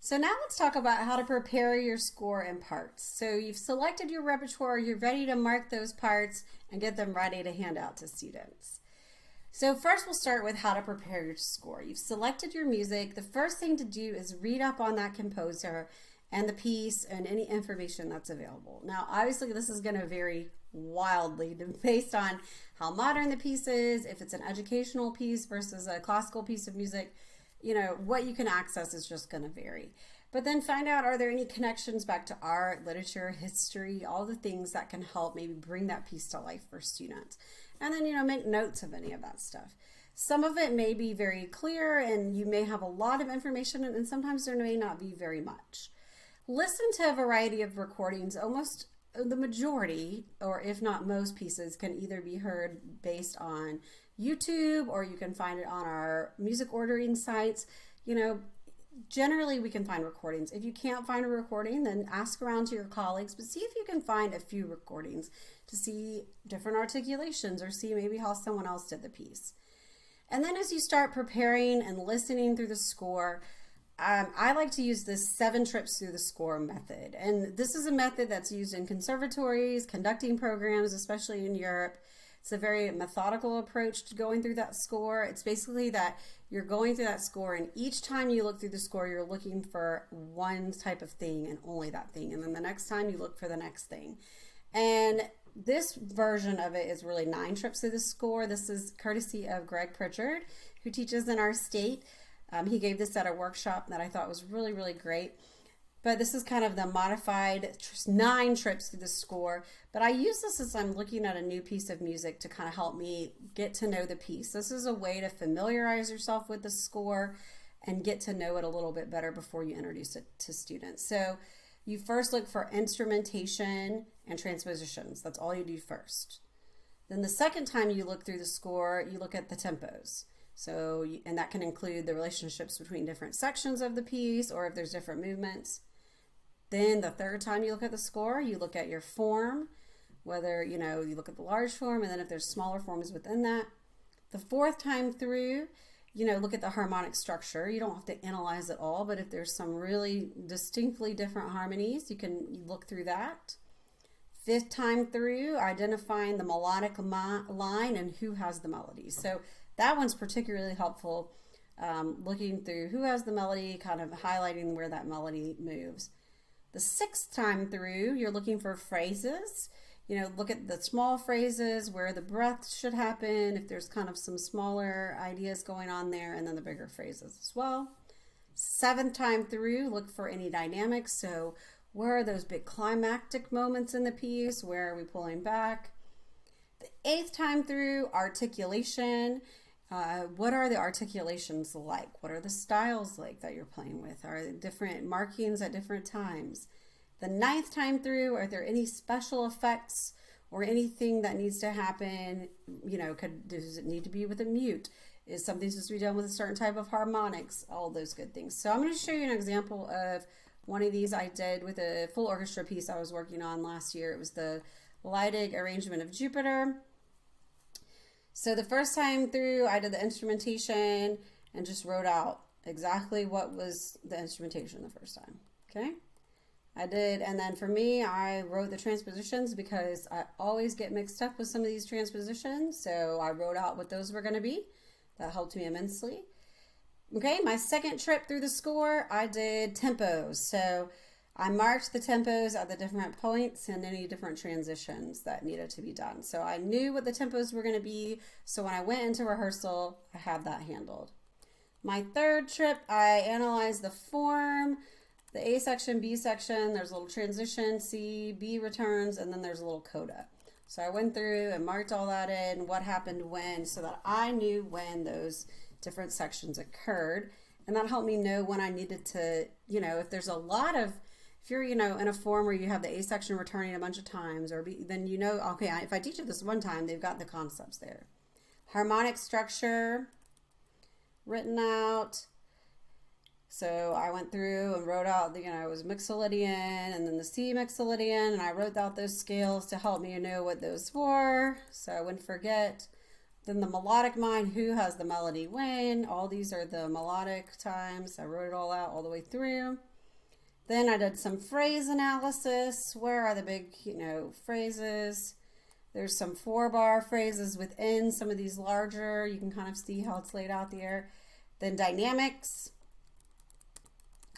So now let's talk about how to prepare your score and parts. So you've selected your repertoire, you're ready to mark those parts and get them ready to hand out to students. So first we'll start with how to prepare your score. You've selected your music. The first thing to do is read up on that composer and the piece and any information that's available. Now obviously this is going to vary wildly based on how modern the piece is, if it's an educational piece versus a classical piece of music. What you can access is just going to vary. But then find out, are there any connections back to art, literature, history, all the things that can help maybe bring that piece to life for students. And then, make notes of any of that stuff. Some of it may be very clear and you may have a lot of information, and sometimes there may not be very much. Listen to a variety of recordings. Almost the majority, or if not most pieces, can either be heard based on YouTube, or you can find it on our music ordering sites. Generally we can find recordings. If you can't find a recording, then ask around to your colleagues, but see if you can find a few recordings to see different articulations or see maybe how someone else did the piece. And then as you start preparing and listening through the score, I like to use this 7 trips through the score method. And this is a method that's used in conservatories, conducting programs, especially in Europe. It's a very methodical approach to going through that score. It's basically that you're going through that score, and each time you look through the score, you're looking for one type of thing and only that thing. And then the next time you look for the next thing. And this version of it is really 9 trips through the score. This is courtesy of Greg Pritchard, who teaches in our state. He gave this at a workshop that I thought was really, really great. But this is kind of the modified 9 trips through the score. But I use this as I'm looking at a new piece of music to kind of help me get to know the piece. This is a way to familiarize yourself with the score and get to know it a little bit better before you introduce it to students. So you first look for instrumentation and transpositions. That's all you do first. Then the second time you look through the score, you look at the tempos. And that can include the relationships between different sections of the piece, or if there's different movements. Then the third time you look at the score, you look at your form, whether, you look at the large form, and then if there's smaller forms within that. The fourth time through, look at the harmonic structure. You don't have to analyze it all, but if there's some really distinctly different harmonies, you can look through that. Fifth time through, identifying the melodic line and who has the melody. So that one's particularly helpful, looking through who has the melody, kind of highlighting where that melody moves. The sixth time through, you're looking for phrases. Look at the small phrases where the breath should happen, if there's kind of some smaller ideas going on there, and then the bigger phrases as well. Seventh time through, look for any dynamics. So where are those big climactic moments in the piece? Where are we pulling back? The eighth time through, articulation. What are the articulations like? What are the styles like that you're playing with? Are there different markings at different times? The ninth time through, are there any special effects or anything that needs to happen? Does it need to be with a mute? Is something supposed to be done with a certain type of harmonics? All those good things. So I'm going to show you an example of one of these I did with a full orchestra piece I was working on last year. It was the Leidig arrangement of Jupiter. So the first time through, I did the instrumentation and just wrote out exactly what was the instrumentation the first time. Okay, I did, and then for me, I wrote the transpositions because I always get mixed up with some of these transpositions. So I wrote out what those were going to be. That helped me immensely. Okay, my second trip through the score, I did tempos. So I marked the tempos at the different points and any different transitions that needed to be done. So I knew what the tempos were going to be. So when I went into rehearsal, I had that handled. My third trip, I analyzed the form, the A section, B section, there's a little transition, C, B returns, and then there's a little coda. So I went through and marked all that in, what happened when, so that I knew when those different sections occurred. And that helped me know when I needed to, if there's a lot of, if you're, in a form where you have the A section returning a bunch of times, or B, then okay, if I teach it this one time, they've got the concepts there. Harmonic structure written out. So I went through and wrote out, it was Mixolydian and then the C Mixolydian, and I wrote out those scales to help me know what those were, so I wouldn't forget. Then the melodic mind, who has the melody when, all these are the melodic times. I wrote it all out all the way through. Then I did some phrase analysis. Where are the big, phrases? There's some 4-bar phrases within some of these larger. You can kind of see how it's laid out there. Then dynamics,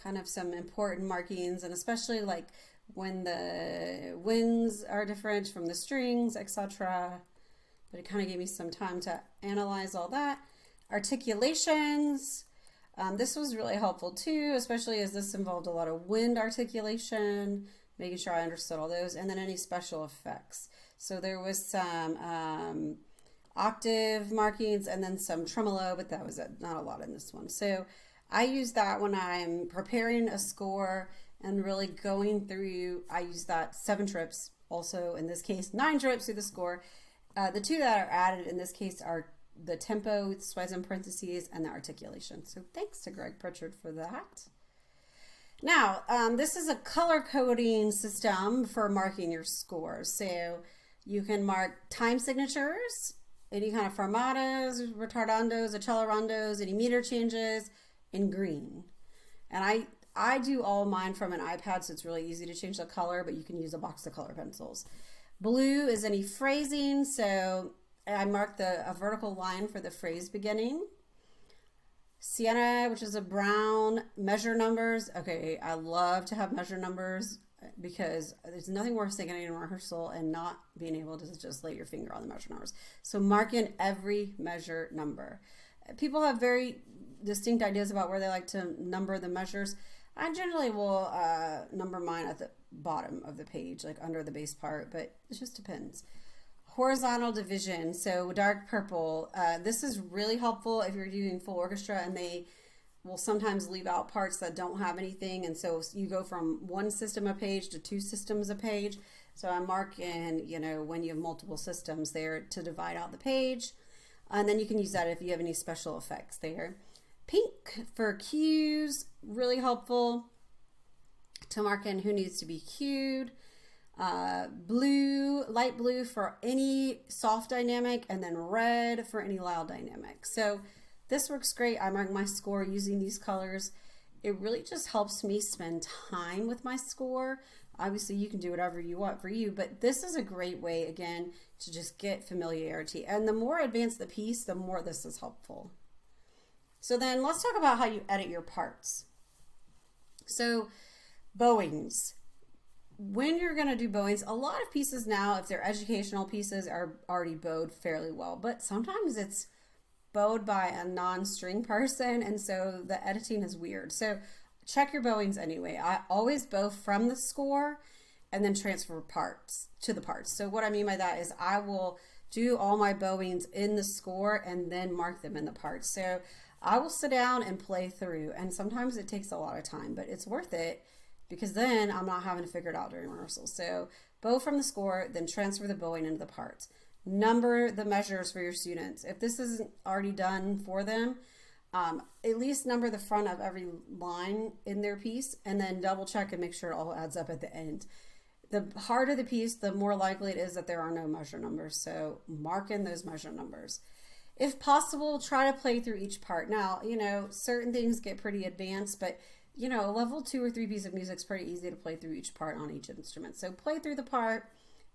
kind of some important markings, and especially like when the winds are different from the strings, etc. But it kind of gave me some time to analyze all that. Articulations. This was really helpful too, especially as this involved a lot of wind articulation, making sure I understood all those, and then any special effects. So there was some octave markings and then some tremolo, but that was not a lot in this one. So I use that when I'm preparing a score and really going through. I use that 7 trips, also in this case 9 trips through the score. The 2 that are added in this case are the tempo, twice in parentheses, and the articulation. So thanks to Greg Pritchard for that. Now, this is a color coding system for marking your scores. So you can mark time signatures, any kind of fermatas, retardandos, accelerandos, any meter changes in green. And I do all mine from an iPad, so it's really easy to change the color, but you can use a box of color pencils. Blue is any phrasing, so I marked a vertical line for the phrase beginning. Sienna, which is a brown, measure numbers. Okay, I love to have measure numbers because there's nothing worse than getting in rehearsal and not being able to just lay your finger on the measure numbers. So mark in every measure number. People have very distinct ideas about where they like to number the measures. I generally will number mine at the bottom of the page, like under the bass part, but it just depends. Horizontal division, so dark purple. This is really helpful if you're doing full orchestra, and they will sometimes leave out parts that don't have anything, and so you go from 1 system a page to 2 systems a page. So I mark in, when you have multiple systems there to divide out the page, and then you can use that if you have any special effects there. Pink for cues, really helpful to mark in who needs to be cued. Blue, light blue for any soft dynamic, and then red for any loud dynamic. So this works great. I mark my score using these colors. It really just helps me spend time with my score. Obviously, you can do whatever you want for you, but this is a great way, again, to just get familiarity. And the more advanced the piece, the more this is helpful. So then let's talk about how you edit your parts. So bowings. When you're going to do bowings, a lot of pieces now, if they're educational pieces, are already bowed fairly well, but sometimes it's bowed by a non-string person, and so the editing is weird. So check your bowings anyway. I always bow from the score and then transfer parts to the parts. So what I mean by that is I will do all my bowings in the score and then mark them in the parts. So I will sit down and play through, and sometimes it takes a lot of time, but it's worth it, because then I'm not having to figure it out during rehearsal. So bow from the score, then transfer the bowing into the parts. Number the measures for your students. If this isn't already done for them, at least number the front of every line in their piece, and then double check and make sure it all adds up at the end. The harder the piece, the more likely it is that there are no measure numbers. So mark in those measure numbers. If possible, try to play through each part. Now, certain things get pretty advanced, but a level 2 or 3 piece of music is pretty easy to play through each part on each instrument. So play through the part,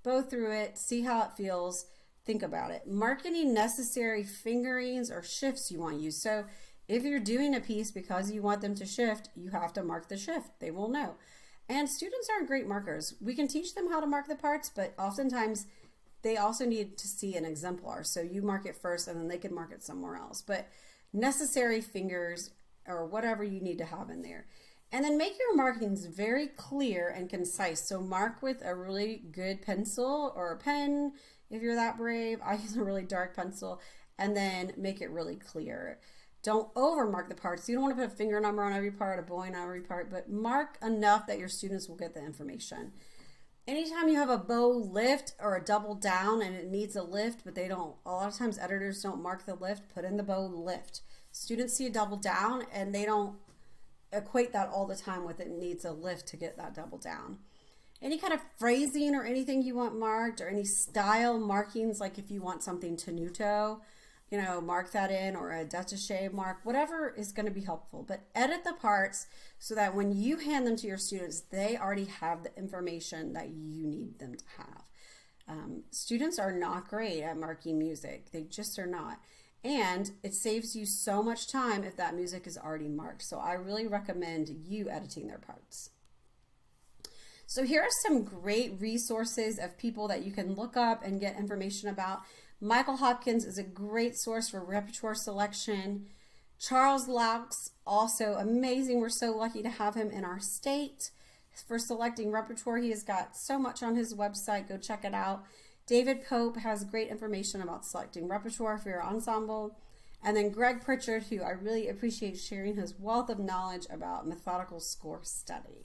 bow through it, see how it feels, think about it. Mark any necessary fingerings or shifts you want to use. So if you're doing a piece because you want them to shift, you have to mark the shift. They will know. And students aren't great markers. We can teach them how to mark the parts, but oftentimes they also need to see an exemplar. So you mark it first and then they can mark it somewhere else. But necessary fingers or whatever you need to have in there. And then make your markings very clear and concise. So mark with a really good pencil or a pen if you're that brave. I use a really dark pencil, and then make it really clear. Don't over mark the parts. You don't want to put a finger number on every part, a bowing on every part, but mark enough that your students will get the information. Anytime you have a bow lift or a double down and it needs a lift, but a lot of times editors don't mark the lift, put in the bow lift. Students see a double down and they don't equate that all the time with it needs a lift to get that double down. Any kind of phrasing or anything you want marked, or any style markings, like if you want something tenuto, mark that in, or a détaché mark, whatever is going to be helpful. But edit the parts so that when you hand them to your students, they already have the information that you need them to have. Students are not great at marking music. They just are not. And it saves you so much time if that music is already marked. So I really recommend you editing their parts. So here are some great resources of people that you can look up and get information about. Michael Hopkins is a great source for repertoire selection. Charles Laux, also amazing. We're so lucky to have him in our state for selecting repertoire. He has got so much on his website. Go check it out. David Pope has great information about selecting repertoire for your ensemble. And then Greg Pritchard, who I really appreciate sharing his wealth of knowledge about methodical score study.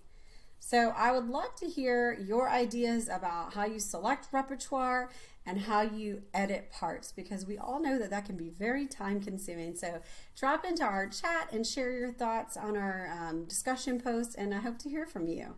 So I would love to hear your ideas about how you select repertoire and how you edit parts, because we all know that can be very time consuming. So drop into our chat and share your thoughts on our discussion post, and I hope to hear from you.